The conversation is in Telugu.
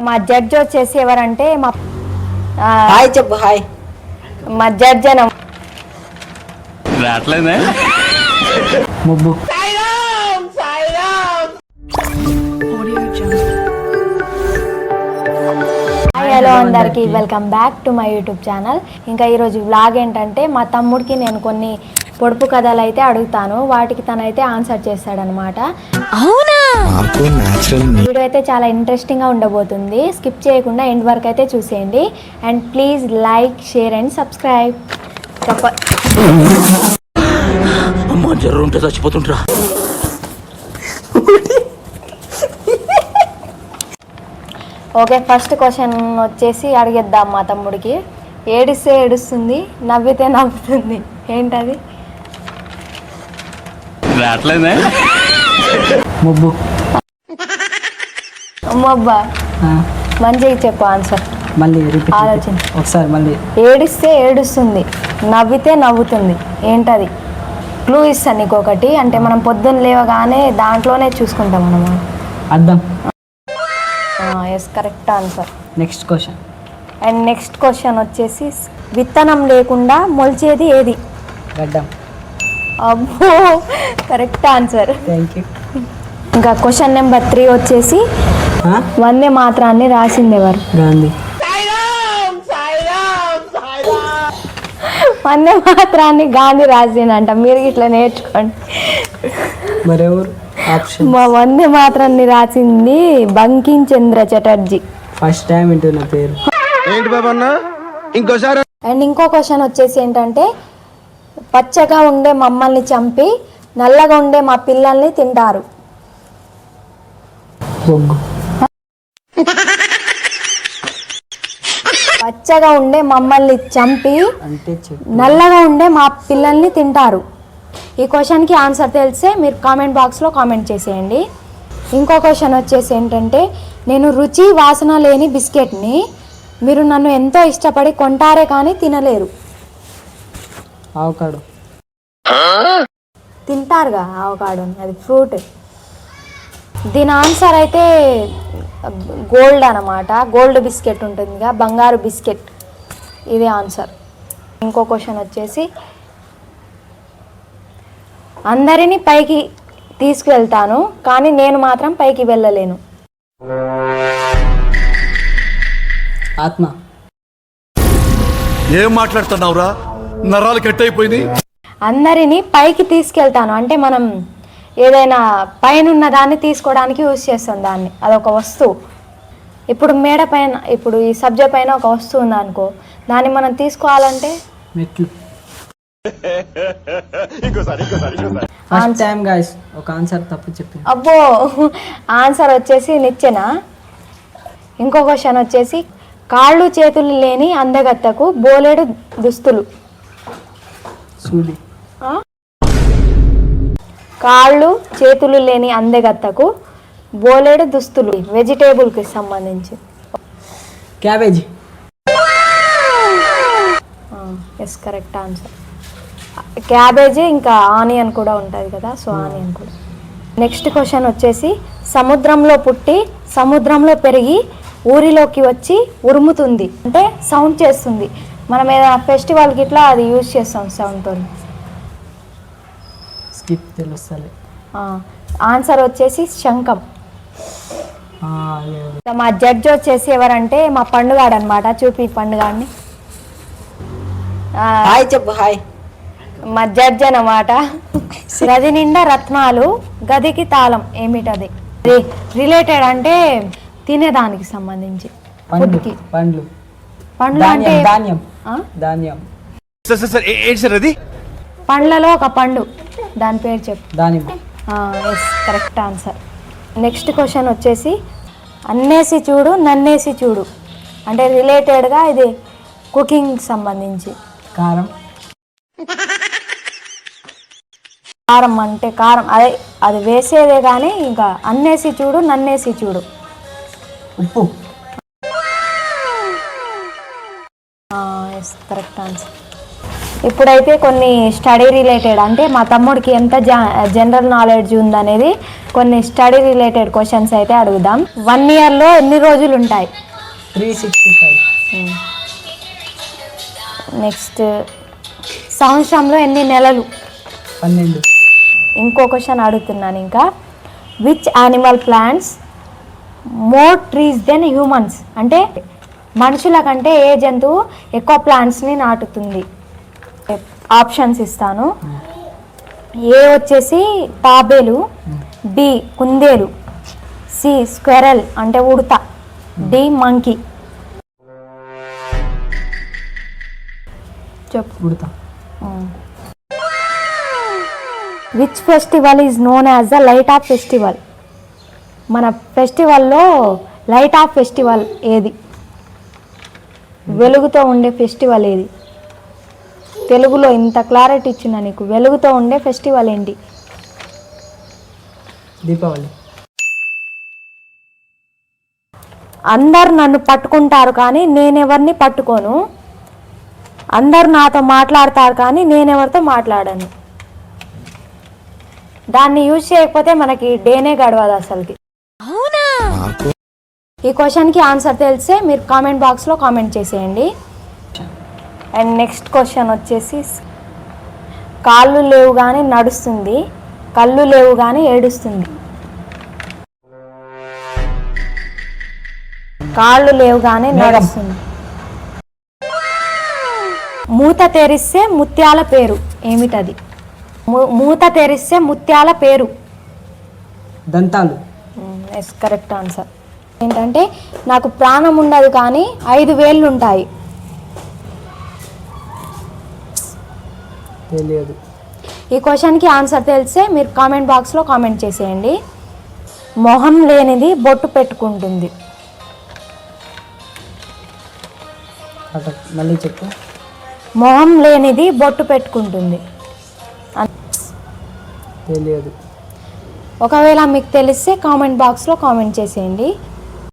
మా జడ్జ్ వచ్చేసి ఎవరంటే మా హాయ్ చెప్పు హాయ్. మా జడ్జ్ అన రాట్లేదే ముబ్బు. హలో అందరికి welcome back to my YouTube channel. ఇంకా ఈరోజు వ్లాగ్ ఏంటంటే మా తమ్ముడికి నేను కొన్ని పొడుపు కథలు అయితే అడుగుతాను, వాటికి తనైతే ఆన్సర్ చేస్తాడనమాట. అవునా? వీడియో అయితే చాలా ఇంట్రెస్టింగ్గా ఉండబోతుంది, స్కిప్ చేయకుండా ఎండ్ వరకు అయితే చూసేయండి. And please like, share and subscribe. చచ్చిపోతుంటా. ఓకే, ఫస్ట్ క్వశ్చన్ వచ్చేసి అడిగేద్దాం మా తమ్ముడికి. ఏడిస్తే ఏడుస్తుంది, నవ్వితే నవ్వుతుంది, ఏంటది? రాట్లేదే ముబ్బు. అమ్మబ్బా, మంచిగా చెప్పు ఆన్సర్. మళ్ళీ రిపీట్ ఆలోచన ఒకసారి మళ్ళీ. ఏడిస్తే ఏడుస్తుంది, నవ్వితే నవ్వుతుంది, ఏంటది? క్లూ ఇస్తాను నీకు ఒకటి, అంటే మనం పొద్దున్న లేవగానే దాంట్లోనే చూసుకుంటాం మనం. అర్థం. Yes, correct answer. Next question. And next question వచ్చేసి విత్తనం లేకుండా మొలిచేది ఏది? గడ్డం. అబ్బో, కరెక్ట్ ఆన్సర్. Thank you. ఇంకా క్వశ్చన్ నెంబర్ 3 వచ్చేసి వందే మాత్రాన్ని రాసింది ఎవరు? గాంధీ. వందే మాత్రాన్ని గాంధీ రాసిందంట, మీరు ఇట్లా నేర్చుకోండి. మరెవరు? ఆప్షన్. మా వందే మాత్రాన్ని రాసింది బంకిం చంద్ర చటర్జీ. ఫస్ట్ టైం వింటున్న పేరు. అండ్ ఇంకో క్వశ్చన్ వచ్చేసి ఏంటంటే పచ్చగా ఉండే మమ్మల్ని చంపి నల్లగా ఉండే మా పిల్లల్ని తింటారు. బొగ్గు. పచ్చగా ఉండే మమ్మల్ని చంపి అంటే నల్లగా ఉండే మా పిల్లల్ని తింటారు. ఈ క్వశ్చన్కి ఆన్సర్ తెలిస్తే మీరు కామెంట్ బాక్స్లో కామెంట్ చేసేయండి. ఇంకో క్వశ్చన్ వచ్చేసి ఏంటంటే నేను రుచి వాసన లేని బిస్కెట్ని మీరు నన్ను ఎంతో ఇష్టపడి కొంటారే కానీ తినలేరు. ఆవకాడో. తింటారుగా ఆవకాడో, అది ఫ్రూట్. దీని ఆన్సర్ అయితే గోల్డ్ అన్నమాట. గోల్డ్ బిస్కెట్ ఉంటుందిగా, బంగారు బిస్కెట్, ఇది ఆన్సర్. ఇంకో క్వశ్చన్ వచ్చేసి అందరినీ పైకి తీసుకువెళ్తాను కానీ నేను మాత్రం పైకి వెళ్ళలేను. ఆత్మ. ఏం మాట్లాడుతున్నావురా? నరాలు కట్ అయిపోయింది. అందరినీ పైకి తీసుకెళ్తాను అంటే మనం ఏదైనా పైన ఉన్న దాన్ని తీసుకోవడానికి యూజ్ చేస్తాం దాన్ని, అదొక వస్తువు. ఇప్పుడు మేడ పైన, ఇప్పుడు ఈ సబ్జెక్ట్ పైన ఒక వస్తువు ఉందనుకో, దాన్ని మనం తీసుకోవాలంటే మెట్లు. ఫస్ట్ టైం గైస్ ఒక ఆన్సర్ తప్పు చెప్పాను. అబ్బో, ఆన్సర్ వచ్చేసి నిచ్చెన. ఇంకో క్వశ్చన్ వచ్చేసి కాళ్ళు చేతులు లేని అందగత్తకు బోలెడు దుస్తులు. సూది. కాళ్ళు చేతులు లేని అందగత్తకు బోలెడు దుస్తులు, వెజిటేబుల్కి సంబంధించి. Cabbage. Yes, correct answer. Cabbage, ఇంకా ఆనియన్ కూడా ఉంటుంది కదా, సో ఆనియన్ కూడా. నెక్స్ట్ క్వశ్చన్ వచ్చేసి సముద్రంలో పుట్టి సముద్రంలో పెరిగి ఊరిలోకి వచ్చి ఉరుముతుంది అంటే సౌండ్ చేస్తుంది. మనం ఏదైనా ఫెస్టివల్కి ఇట్లా అది యూజ్ చేస్తాం సౌండ్తో. స్కిప్ తెలుస్తలే. ఆన్సర్ వచ్చేసి శంఖం. అదే. మా జడ్జ్ వచ్చేసి ఎవరంటే మా పండుగాడు అనమాట. చూపి పండుగాడిని. హాయ్ చెప్పు హాయ్. మా జడ్జ్ అన్నమాట. గది నిండా రత్నాలు, గదికి తాళం, ఏమిటది? రిలేటెడ్ అంటే తినేదానికి సంబంధించి. ఫుడ్కి. పండ్లు. పండ్లు అంటే ధాన్యం. ధాన్యం. అది పండ్లలో ఒక పండు, దాని పేరు చెప్పు. దానిమ్మ. Yes, correct answer. Next question వచ్చేసి అన్నేసి చూడు నన్నేసి చూడు అంటే రిలేటెడ్గా ఇది కుకింగ్ సంబంధించి. కారం. కారం అంటే కారం, అదే అది వేసేదే కానీ ఇంకా అన్నేసి చూడు నన్నేసి చూడు. ఉప్పు. Yes, correct answer. ఇప్పుడైతే కొన్ని స్టడీ రిలేటెడ్ అంటే మా తమ్ముడికి ఎంత జనరల్ నాలెడ్జ్ ఉందనేది కొన్ని స్టడీ రిలేటెడ్ క్వశ్చన్స్ అయితే అడుగుదాం. 1 ఇయర్లో ఎన్ని రోజులు ఉంటాయి? 365. నెక్స్ట్ సంవత్సరంలో ఎన్ని నెలలు? 12. ఇంకో క్వశ్చన్ అడుగుతున్నాను ఇంకా. Which animal plants more trees than humans? అంటే మనుషుల కంటే ఏ జంతువు ఎక్కువ ప్లాంట్స్ని నాటుతుంది? ఆప్షన్స్ ఇస్తాను. ఏ వచ్చేసి తాబేలు, బి కుందేలు, సి స్క్వెరల్ అంటే ఉడత, డి మంకీ. చెప్పు. ఉడతా. Which festival is known as the light of festival? మన ఫెస్టివల్లో లైట్ ఆఫ్ ఫెస్టివల్ ఏది? వెలుగుతో ఉండే ఫెస్టివల్ ఏది? తెలుగులో ఇంత క్లారిటీ ఇచ్చిన నీకు, వెలుగుతో ఉండే ఫెస్టివల్ ఏంటి? దీపావళి. అందరు నన్ను పట్టుకుంటారు కానీ నేనెవరిని పట్టుకోను, అందరు నాతో మాట్లాడతారు కానీ నేనెవరితో మాట్లాడను. దాన్ని యూజ్ చేయకపోతే మనకి డేనే గడవదు అసలుకి. ఈ క్వశ్చన్కి ఆన్సర్ తెలిస్తే మీరు కామెంట్ బాక్స్లో కామెంట్ చేసేయండి. అండ్ నెక్స్ట్ క్వశ్చన్ వచ్చేసి, కాళ్ళు లేవు కానీ నడుస్తుంది, కళ్ళు లేవు కానీ ఏడుస్తుంది. కాళ్ళు లేవు కానీ నడుస్తుంది. మూత తెరిస్తే ముత్యాల పేరు ఏమిటది? మూత తెరిస్తే ముత్యాల పేరు. దంతాలు. Yes, correct answer. ఏంటంటే నాకు ప్రాణం ఉండదు కానీ 5 వేళ్ళు ఉంటాయి. తెలియదు. ఈ క్వశ్చన్కి ఆన్సర్ తెలిస్తే మీరు కామెంట్ బాక్స్లో కామెంట్ చేసేయండి. మొహం లేనిది బొట్టు పెట్టుకుంటుంది. మళ్ళీ చెప్పు. మొహం లేనిది బొట్టు పెట్టుకుంటుంది. తెలియదు. ఒకవేళ మీకు తెలిస్తే కామెంట్ బాక్స్లో కామెంట్ చేసేయండి.